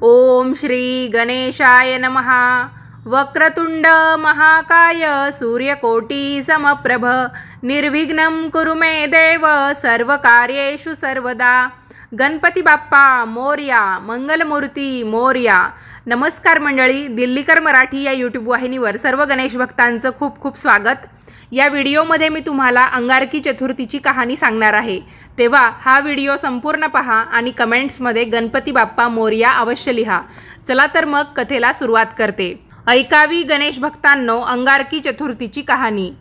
ओम श्री गणेशाय नमः। वक्रतुंड महाकाय सूर्यकोटी समप्रभ निर्विघ्नं कुरु मे देव सर्वकार्येषु सर्वदा। गणपती बाप्पा मोरया, मंगलमूर्ती मोरया। नमस्कार मंडळी, दिल्लीकर मराठी या यूट्यूब वाहिनीवर सर्व गणेश भक्तांचं खूप खूप स्वागत। या व्हिडिओमध्ये मी तुम्हाला अंगारकी चतुर्थीची कहाणी सांगणार आहे, तेव्हा हा व्हिडिओ संपूर्ण पहा आणि कमेंट्समध्ये गणपती बाप्पा मोरया अवश्य लिहा। चला तर मग कथेला सुरुवात करते। ऐकावी गणेश भक्तांनो अंगारकी चतुर्थीची कहाणी।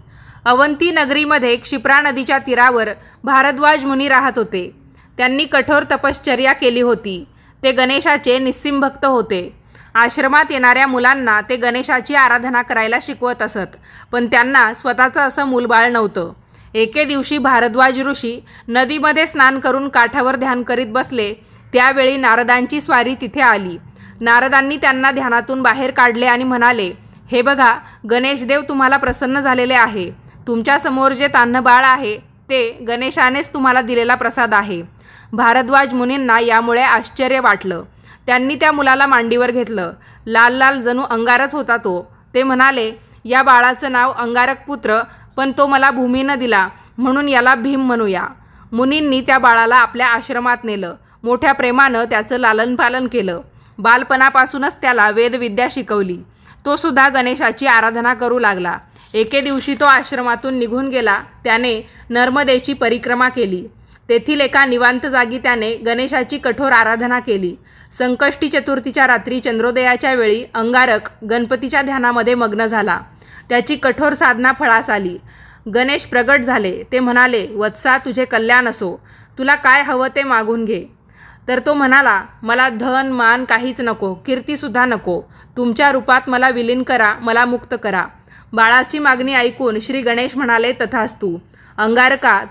अवंती नगरीमध्ये क्षिप्रा नदीच्या तीरावर भारद्वाज मुनी राहत होते। त्यांनी कठोर तपश्चर्या केली होती। ते गणेशाचे निस्सीम भक्त होते। आश्रमात येणाऱ्या मुलांना ते गणेशाची आराधना करायला शिकवत असत, पण त्यांना स्वतःचं असं मूलबाळ नव्हतं। एके दिवशी भारद्वाज ऋषी नदीमध्ये स्नान करून काठावर ध्यान करीत बसले। त्यावेळी नारदांची स्वारी तिथे आली। नारदांनी त्यांना ध्यानातून बाहेर काढले आणि म्हणाले, हे बघा, गणेशदेव तुम्हाला प्रसन्न झालेले आहे। तुमच्यासमोर जे तान्ह बाळ आहे ते गणेशानेच तुम्हाला दिलेला प्रसाद आहे। भारद्वाज मुनींना यामुळे आश्चर्य वाटलं। त्यांनी त्या मुलाला मांडीवर घेतलं। लाल लाल जणू अंगारच होता तो। ते म्हणाले, या बाळाचं नाव अंगारक पुत्र, पण तो मला भूमीनं दिला म्हणून याला भीम म्हणूया। मुनींनी त्या बाळाला आपल्या आश्रमात नेलं। मोठ्या प्रेमानं त्याचं लालनपालन केलं। बालपणापासूनच त्याला वेदविद्या शिकवली। तो सुद्धा गणेशाची आराधना करू लागला। एके दिवशी तो आश्रमातून निघून गेला। त्याने नर्मदेची परिक्रमा केली। तेथील एका निवांत जागी त्याने गणेशाची कठोर आराधना केली। संकष्टी चतुर्थीच्या रात्री चंद्रोदयाच्या वेळी अंगारक गणपतीच्या ध्यानामध्ये मग्न झाला। त्याची कठोर साधना फळास आली। गणेश प्रगट झाले। ते म्हणाले, वत्सा, तुझे कल्याण असो। तुला काय हवं ते मागून घे। तर तो म्हणाला, मला धन मान काहीच नको, कीर्तीसुद्धा नको। तुमच्या रूपात मला विलीन करा, मला मुक्त करा। बाळाची मागणी ऐकून श्री गणेश म्हणाले, तथास्तु। अंगारका,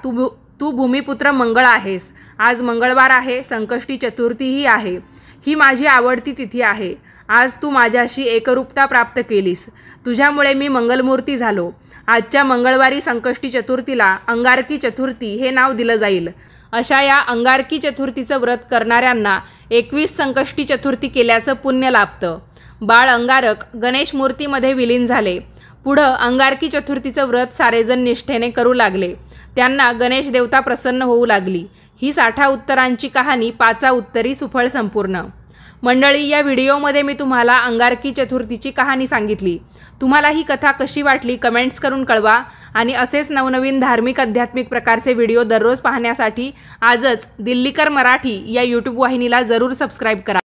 तू भूमिपुत्र मंगळ आहेस। आज मंगळवार आहे, संकष्टी चतुर्थीही आहे। ही माझी आवडती तिथी आहे। आज तू माझ्याशी एकरूपता प्राप्त केलीस। तुझ्यामुळे मी मंगलमूर्ती झालो। आजच्या मंगळवारी संकष्टी चतुर्थीला अंगारकी चतुर्थी हे नाव दिलं जाईल। अशा या अंगारकी चतुर्थीचं व्रत करणाऱ्यांना 21 संकष्टी चतुर्थी केल्याचं पुण्य लाभतं। बाळ अंगारक गणेश मूर्तीमध्ये विलीन झाले। पुढं अंगारकी चतुर्थीचं व्रत सारेजण निष्ठेने करू लागले। त्यांना गणेश देवता प्रसन्न होऊ लागली। ही 60 उत्तरांची कहाणी 5 उत्तरी सुफळ संपूर्ण। मंडळी, या व्हिडिओमध्ये मी तुम्हाला अंगारकी चतुर्थीची कहाणी सांगितली। तुम्हाला ही कथा कशी वाटली कमेंट्स करून कळवा आणि असेच नवनवीन धार्मिक आध्यात्मिक प्रकारचे व्हिडिओ दररोज पाहण्यासाठी आजच दिल्लीकर मराठी या यूट्यूब वाहिनीला जरूर सबस्क्राईब करा।